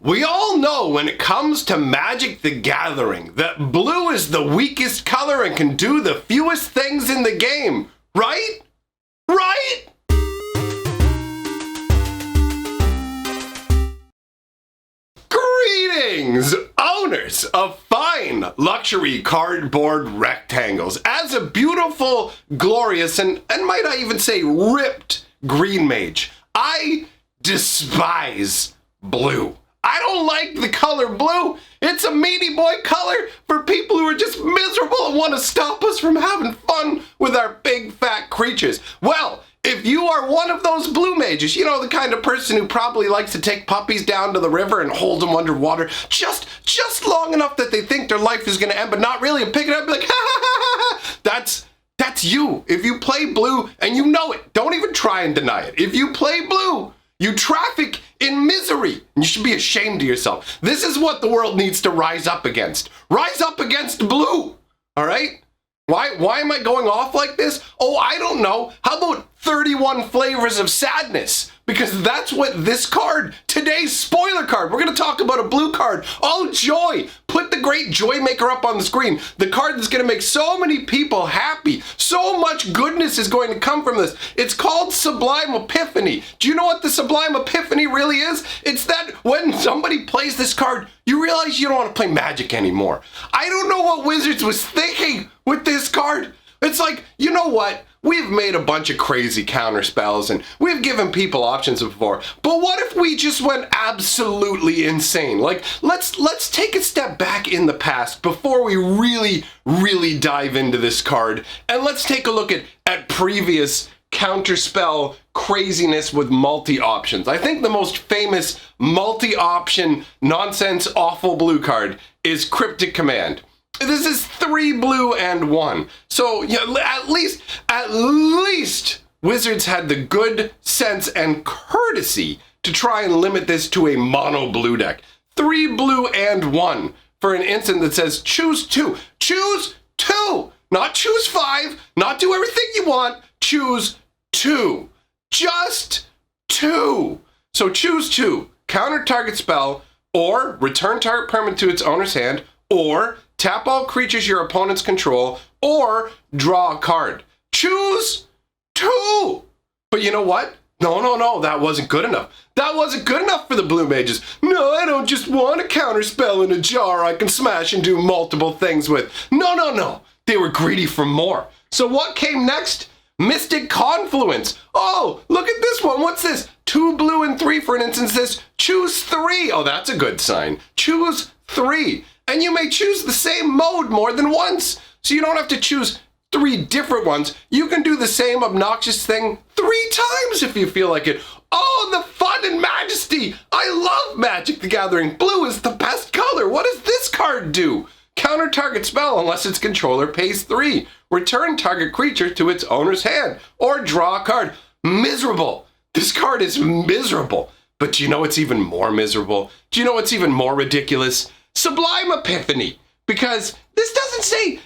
We all know when it comes to Magic the Gathering that blue is the weakest color and can do the fewest things in the game, right? Right? Greetings, owners of fine luxury cardboard rectangles. As a beautiful, glorious, and might I even say ripped green mage, I despise blue. I don't like the color blue. It's a meaty boy color for people who are just miserable and want to stop us from having fun with our big fat creatures. Well, if you are one of those blue mages, you know, the kind of person who probably likes to take puppies down to the river and hold them underwater just long enough that they think their life is going to end, but not really, and pick it up and be like, ha ha ha ha. That's you. If you play blue and you know it, don't even try and deny it. If you play blue, you traffic in misery, and you should be ashamed of yourself. This is what the world needs to rise up against. Rise up against blue, all right? Why am I going off like this? Oh, I don't know. How about 31 flavors of sadness? Because that's what this card, today's spoiler card, we're going to talk about a blue card. Oh, joy. Put the great joy maker up on the screen. The card that's going to make so many people happy. So much goodness is going to come from this. It's called Sublime Epiphany. Do you know what the Sublime Epiphany really is? It's that when somebody plays this card, you realize you don't want to play Magic anymore. I don't know what Wizards was thinking with this card. It's like, you know what? We've made a bunch of crazy counter spells and we've given people options before. But what if we just went absolutely insane? Like, let's take a step back in the past before we really dive into this card. And let's take a look at previous counterspell craziness with multi-options. I think the most famous multi-option nonsense awful blue card is Cryptic Command. This is 3 blue and 1. So yeah, at least Wizards had the good sense and courtesy to try and limit this to a mono blue deck. 3 blue and 1 for an instant that says choose 2. Choose 2! Not choose 5, not do everything you want, choose 2. Just 2. So choose 2. Counter target spell, or return target permanent to its owner's hand, or tap all creatures your opponents control, or draw a card. Choose 2! But you know what? No, that wasn't good enough. That wasn't good enough for the blue mages. No, I don't just want a counter spell in a jar I can smash and do multiple things with. No. They were greedy for more. So what came next? Mystic Confluence. Oh, look at this one. What's this? 2 blue and 3 for an instance. This choose 3. Oh, that's a good sign. Choose 3. And you may choose the same mode more than once. So you don't have to choose 3 different ones. You can do the same obnoxious thing 3 times if you feel like it. Oh, the fun and majesty. I love Magic the Gathering. Blue is the best color. What does this card do? Counter target spell unless its controller pays 3. Return target creature to its owner's hand. Or draw a card. Miserable. This card is miserable. But do you know what's even more miserable? Do you know what's even more ridiculous? Sublime Epiphany, because this doesn't say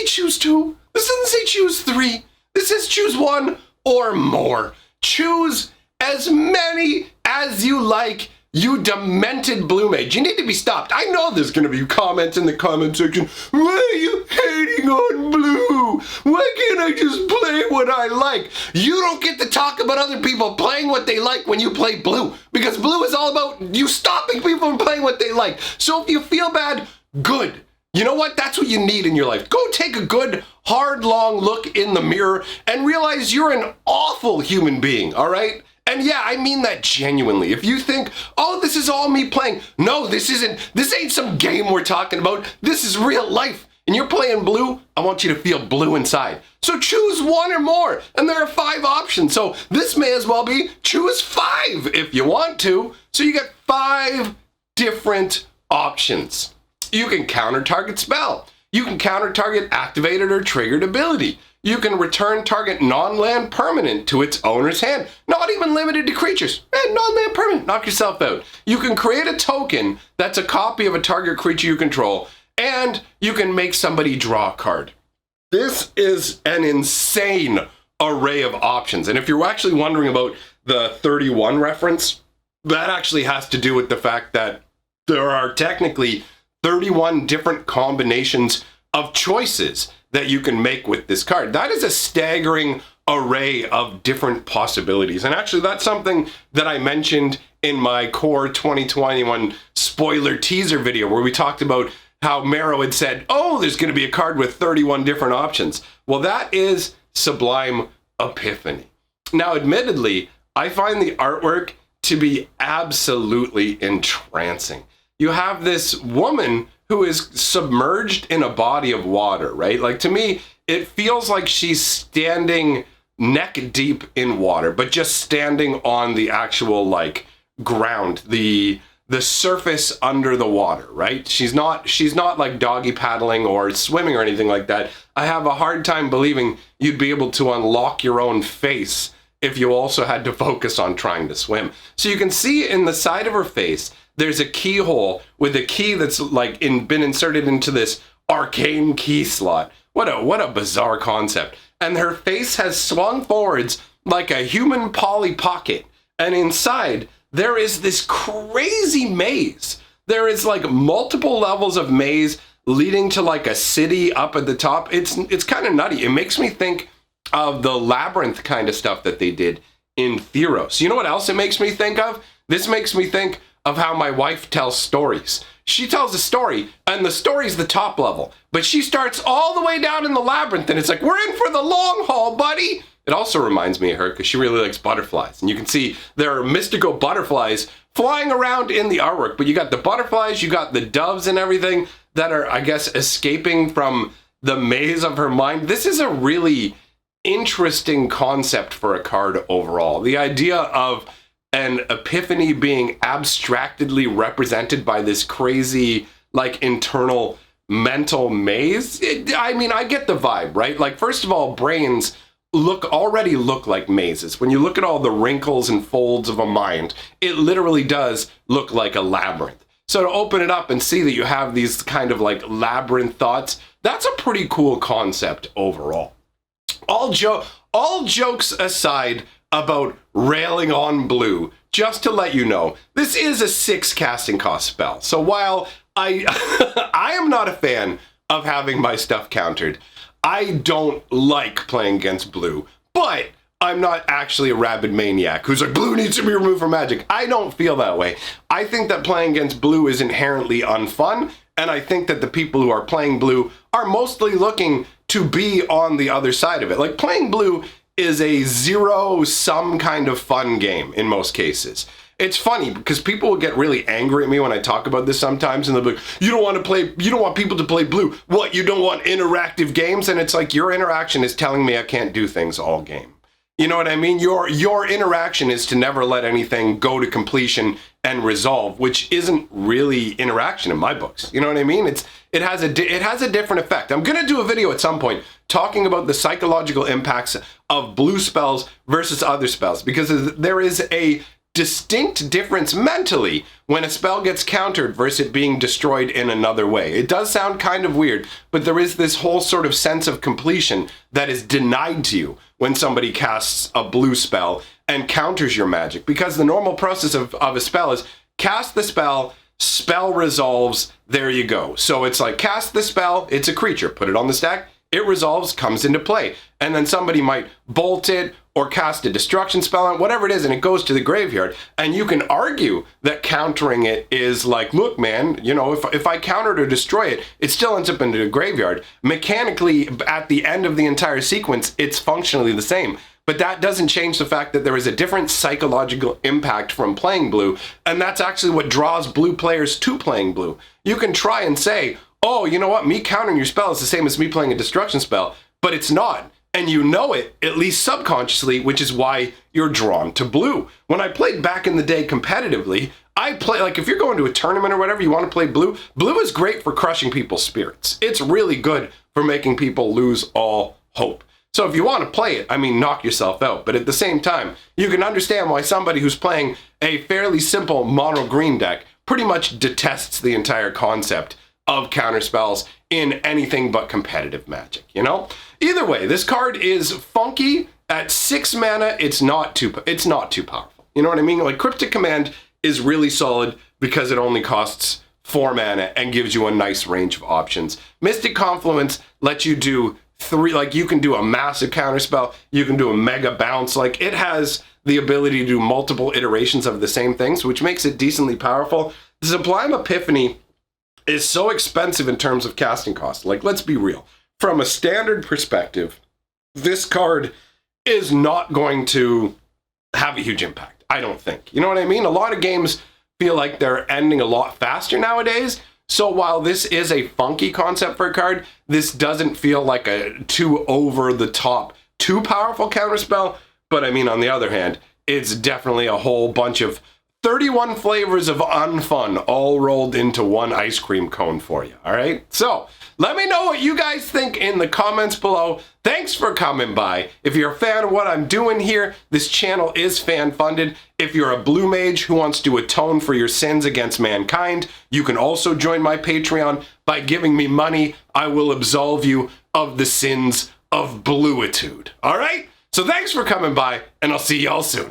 choose 2. This doesn't say choose 3. This says choose 1 or more. Choose as many as you like, you demented blue mage. You need to be stopped. I know there's going to be comments in the comment section. Why are you hating on blue? Why can't I just play what I like? You don't get to talk about other people playing what they like when you play blue, because blue is all about you stopping people from playing what they like. So if you feel bad, good. You know what? That's what you need in your life. Go take a good, hard, long look in the mirror and realize you're an awful human being, all right? And yeah, I mean that genuinely. If you think, oh, this is all me playing. No, this ain't some game we're talking about. This is real life. And you're playing blue, I want you to feel blue inside. So choose 1 or more. And there are 5 options. So this may as well be choose 5 if you want to. So you get 5 different options. You can counter target spell. You can counter target activated or triggered ability. You can return target non-land permanent to its owner's hand. Not even limited to creatures. Non-land permanent, knock yourself out. You can create a token that's a copy of a target creature you control, and you can make somebody draw a card. This is an insane array of options. And if you're actually wondering about the 31 reference, that actually has to do with the fact that there are technically 31 different combinations of choices that you can make with this card. That is a staggering array of different possibilities. And actually, that's something that I mentioned in my core 2021 spoiler teaser video, where we talked about how Mero had said, oh, there's going to be a card with 31 different options. Well, that is Sublime Epiphany. Now, admittedly, I find the artwork to be absolutely entrancing. You have this woman who is submerged in a body of water, right? Like, to me, it feels like she's standing neck deep in water, but just standing on the actual, like, ground, the surface under the water, right? She's not like doggy paddling or swimming or anything like that. I have a hard time believing you'd be able to unlock your own face if you also had to focus on trying to swim. So you can see in the side of her face, there's a keyhole with a key that's like been inserted into this arcane key slot. What a bizarre concept. And her face has swung forwards like a human Polly Pocket. And inside, there is this crazy maze. There is like multiple levels of maze leading to like a city up at the top. It's kind of nutty. It makes me think of the Labyrinth kind of stuff that they did in Theros. You know what else it makes me think of? This makes me think of how my wife tells stories. She tells a story, and the story's the top level, but she starts all the way down in the labyrinth, and it's like, we're in for the long haul, buddy. It also reminds me of her because she really likes butterflies. And you can see there are mystical butterflies flying around in the artwork, but you got the butterflies, you got the doves and everything that are, I guess, escaping from the maze of her mind. This is a really interesting concept for a card overall. The idea of an epiphany being abstractedly represented by this crazy, like, internal mental maze. I mean, I get the vibe, right? Like, first of all, brains already look like mazes. When you look at all the wrinkles and folds of a mind, it literally does look like a labyrinth. So to open it up and see that you have these kind of like labyrinth thoughts, that's a pretty cool concept overall. All jokes aside about railing on blue, just to let you know, this is a 6 casting cost spell. So while I am not a fan of having my stuff countered, I don't like playing against blue, but I'm not actually a rabid maniac who's like, blue needs to be removed from Magic. I don't feel that way. I think that playing against blue is inherently unfun, and I think that the people who are playing blue are mostly looking to be on the other side of it. Like, playing blue is a zero-sum kind of fun game in most cases. It's funny because people will get really angry at me when I talk about this sometimes, and they'll be like, you don't want people to play blue. What, you don't want interactive games? And it's like, your interaction is telling me I can't do things all game. You know what I mean? Your interaction is to never let anything go to completion and resolve, which isn't really interaction in my books. You know what I mean? It has a different effect. I'm gonna do a video at some point talking about the psychological impacts of blue spells versus other spells, because there is a distinct difference mentally when a spell gets countered versus it being destroyed in another way. It does sound kind of weird, but there is this whole sort of sense of completion that is denied to you when somebody casts a blue spell and counters your magic, because the normal process of a spell is cast the spell, spell resolves, there you go. So it's like, cast the spell, it's a creature, put it on the stack, it resolves, comes into play. And then somebody might bolt it or cast a destruction spell on it, whatever it is, and it goes to the graveyard. And you can argue that countering it is like, look, man, you know, if I counter it or destroy it, it still ends up into the graveyard. Mechanically, at the end of the entire sequence, it's functionally the same. But that doesn't change the fact that there is a different psychological impact from playing blue, and that's actually what draws blue players to playing blue. You can try and say, oh, you know what, me countering your spell is the same as me playing a destruction spell, but it's not. And you know it, at least subconsciously, which is why you're drawn to blue. When I played back in the day competitively, I play, like, if you're going to a tournament or whatever, you want to play blue, blue is great for crushing people's spirits. It's really good for making people lose all hope. So if you want to play it, I mean, knock yourself out. But at the same time, you can understand why somebody who's playing a fairly simple mono green deck pretty much detests the entire concept of counter spells in anything but competitive Magic, you know? Either way, this card is funky. At 6 mana, it's not too powerful. You know what I mean? Like, Cryptic Command is really solid because it only costs 4 mana and gives you a nice range of options. Mystic Confluence lets you do 3, like you can do a massive counterspell, you can do a mega bounce, like it has the ability to do multiple iterations of the same things, which makes it decently powerful. The Sublime Epiphany is so expensive in terms of casting cost. Like, let's be real. From a standard perspective, this card is not going to have a huge impact, I don't think. You know what I mean? A lot of games feel like they're ending a lot faster nowadays. So while this is a funky concept for a card, this doesn't feel like a too over the top, too powerful counterspell. But I mean, on the other hand, it's definitely a whole bunch of 31 flavors of unfun all rolled into one ice cream cone for you, all right? So let me know what you guys think in the comments below. Thanks for coming by. If you're a fan of what I'm doing here, this channel is fan funded. If you're a blue mage who wants to atone for your sins against mankind, you can also join my Patreon by giving me money. I will absolve you of the sins of bluitude, all right? So thanks for coming by, and I'll see y'all soon.